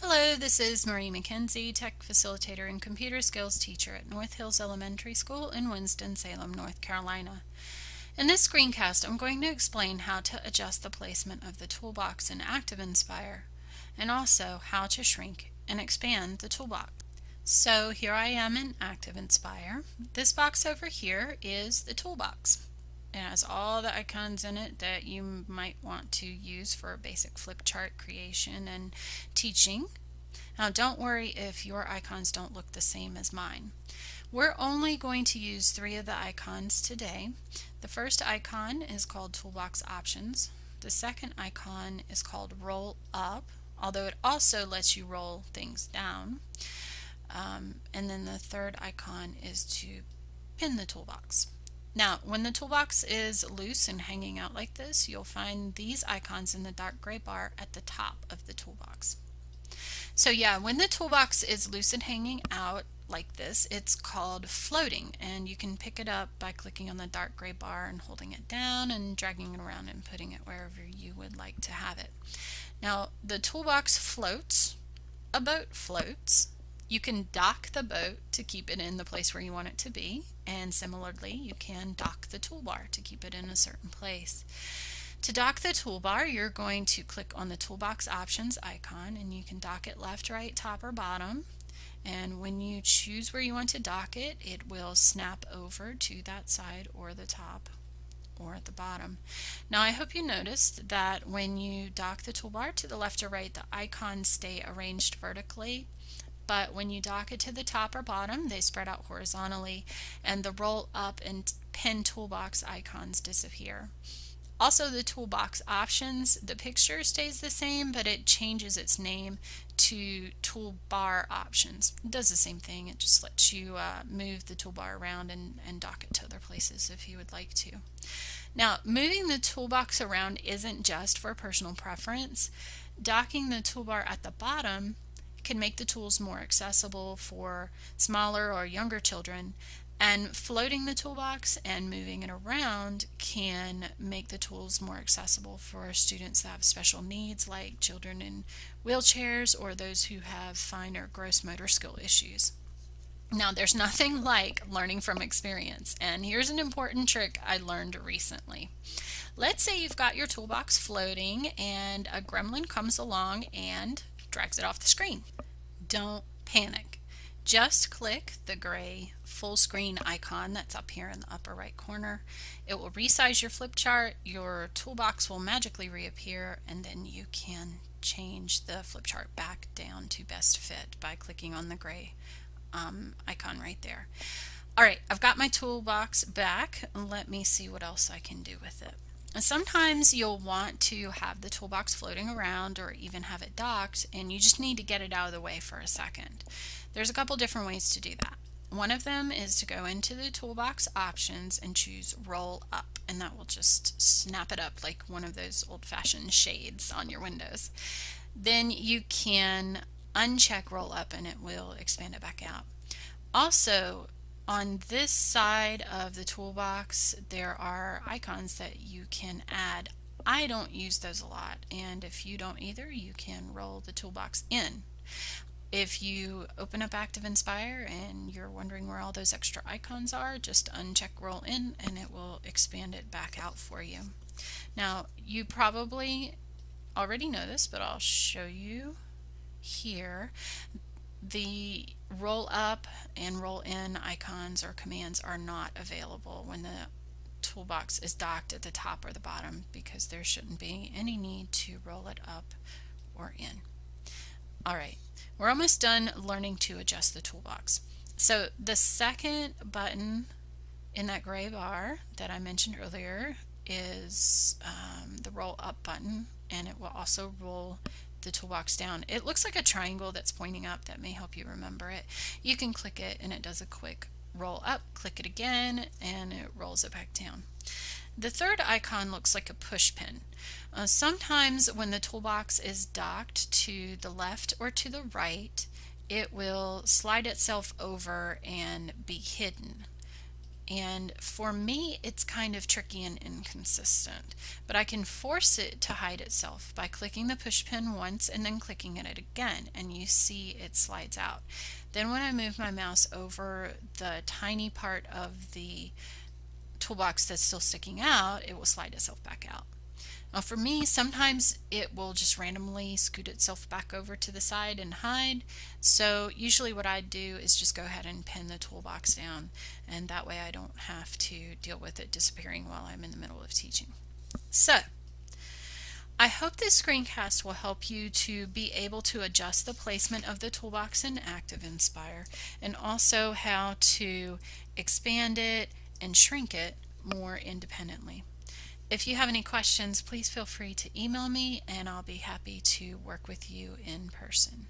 Hello, this is Marie McKenzie, Tech Facilitator and Computer Skills Teacher at North Hills Elementary School in Winston-Salem, North Carolina. In this screencast, I'm going to explain how to adjust the placement of the toolbox in ActivInspire, and also how to shrink and expand the toolbox. So here I am in ActivInspire. This box over here is the toolbox. It has all the icons in it that you might want to use for basic flip chart creation and teaching. Now don't worry if your icons don't look the same as mine. We're only going to use 3 of the icons today. The first icon is called Toolbox Options. The second icon is called Roll Up, although it also lets you roll things down. And then the third icon is to pin the toolbox. Now, when the toolbox is loose and hanging out like this, you'll find these icons in the dark gray bar at the top of the toolbox. So yeah, when the toolbox is loose and hanging out like this, it's called floating, and you can pick it up by clicking on the dark gray bar and holding it down and dragging it around and putting it wherever you would like to have it. Now, the toolbox floats. A boat floats. You can dock the boat to keep it in the place where you want it to be, and similarly you can dock the toolbar to keep it in a certain place. To dock the toolbar, you're going to click on the Toolbox Options icon, and you can dock it left, right, top, or bottom. And when you choose where you want to dock it, it will snap over to that side or the top or at the bottom. Now I hope you noticed that when you dock the toolbar to the left or right, the icons stay arranged vertically. But when you dock it to the top or bottom, they spread out horizontally, and the roll up and pin toolbox icons disappear. Also, the toolbox options, the picture stays the same, but it changes its name to toolbar options. It does the same thing, it just lets you move the toolbar around and dock it to other places if you would like to. Now, moving the toolbox around isn't just for personal preference. Docking the toolbar at the bottom can make the tools more accessible for smaller or younger children, and floating the toolbox and moving it around can make the tools more accessible for students that have special needs, like children in wheelchairs or those who have fine or gross motor skill issues. Now, there's nothing like learning from experience, and here's an important trick I learned recently. Let's say you've got your toolbox floating and a gremlin comes along and drags it off the screen. Don't panic. Just click the gray full screen icon that's up here in the upper right corner. It will resize your flip chart, your toolbox will magically reappear, and then you can change the flip chart back down to best fit by clicking on the gray icon right there. Alright, I've got my toolbox back. Let me see what else I can do with it. And sometimes you'll want to have the toolbox floating around or even have it docked, and you just need to get it out of the way for a second. There's a couple different ways to do that. One of them is to go into the toolbox options and choose roll up, and that will just snap it up like one of those old-fashioned shades on your windows. Then you can uncheck roll up and it will expand it back out. Also, on this side of the toolbox, there are icons that you can add. I don't use those a lot, and if you don't either, you can roll the toolbox in. If you open up ActivInspire and you're wondering where all those extra icons are, just uncheck roll in and it will expand it back out for you. Now, you probably already know this, but I'll show you here. The roll up and roll in icons or commands are not available when the toolbox is docked at the top or the bottom, because there shouldn't be any need to roll it up or in. Alright, we're almost done learning to adjust the toolbox. So the second button in that gray bar that I mentioned earlier is the roll up button, and it will also roll the toolbox down. It looks like a triangle that's pointing up. That may help you remember it. You can click it and it does a quick roll up, click it again, and it rolls it back down. The third icon looks like a push pin. Sometimes when the toolbox is docked to the left or to the right, it will slide itself over and be hidden. And for me, it's kind of tricky and inconsistent, but I can force it to hide itself by clicking the push pin once and then clicking it again, and you see it slides out. Then when I move my mouse over the tiny part of the toolbox that's still sticking out, it will slide itself back out. Now for me, sometimes it will just randomly scoot itself back over to the side and hide. So usually what I do is just go ahead and pin the toolbox down, and that way I don't have to deal with it disappearing while I'm in the middle of teaching. So I hope this screencast will help you to be able to adjust the placement of the toolbox in ActivInspire, and also how to expand it and shrink it more independently. If you have any questions, please feel free to email me and I'll be happy to work with you in person.